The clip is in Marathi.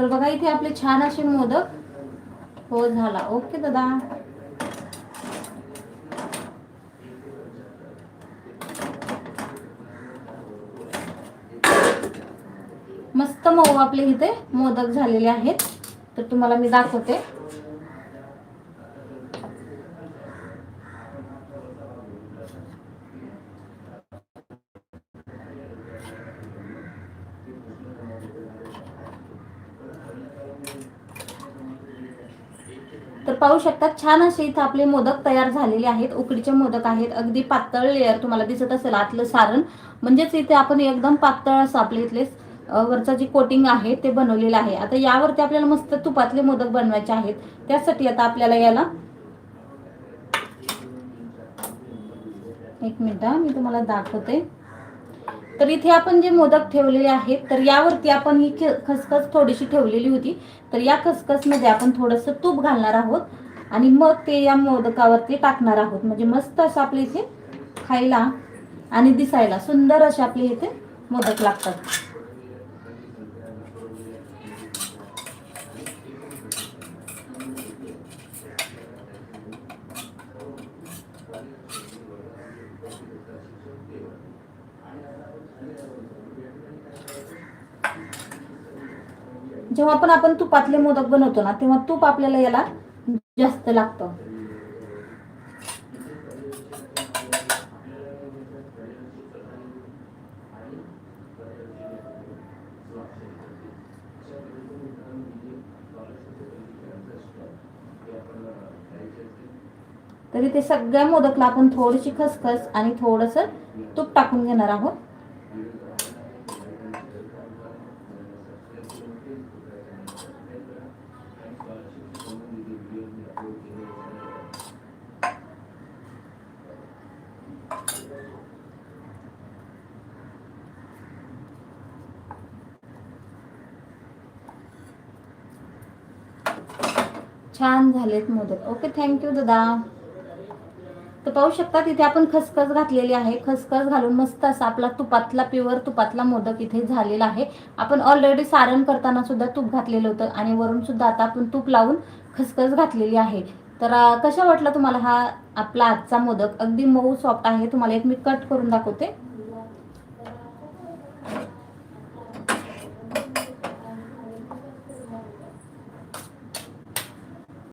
तर बघा इथे आपले छान असे मोदक हो झाला. ओके दादा. मस्त मऊ आपले इथे मोदक झालेले आहेत. तर तुम्हाला मी दाखवते. तर पाहू शकता छान असे इथे आपले मोदक तयार झालेले आहेत. उकडीचे मोदक आहेत. अगदी पातळ लेअर तुम्हाला दिसत असेल आतलं सारण, म्हणजेच इथे आपण एकदम पातळ असं आपले इथले वरचं जी कोटिंग आहे ते बनवलेलं आहे. आता यावरती आपल्याला मस्त तुपातले मोदक बनवायचे आहेत. त्यासाठी आता आपल्याला याला एक मिनिट मी तुम्हाला दाखवते. तर इथे आपण जे मोदक ठेवलेले आहेत तर यावरती आपण ही खसखस थोडीशी ठेवलेली होती. तर या खसखसमध्ये आपण थोडंसं तूप घालणार आहोत आणि मग ते या मोदकावरती टाकणार आहोत. म्हणजे मस्त असं आपल्या इथे खायला आणि दिसायला सुंदर असे आपले इथे मोदक लागतात. जेव्हा पण आपण तुपातले मोदक बनवतो ना तेव्हा तूप आपल्याला याला जास्त लागतं. तरी ते सगळ्या मोदकला आपण थोडीशी खसखस आणि थोडंसं तूप टाकून घेणार आहोत. छान झालेत मोदक. ओके, थँक्यू दादा. तर पाहू शकता तिथे आपण खसखस घातलेली आहे. खसखस घालून मस्त असा आपला तुपातला प्युअर तुपातला मोदक इथे झालेला आहे. आपण ऑलरेडी सारण करताना सुद्धा तूप घातलेलं होतं आणि वरून सुद्धा आता आपण तूप लावून खसखस घातलेली आहे. तर कशा वाटला तुम्हाला हा आपला आजचा मोदक? अगदी मऊ सॉफ्ट आहे. तुम्हाला एक मी कट करून दाखवते.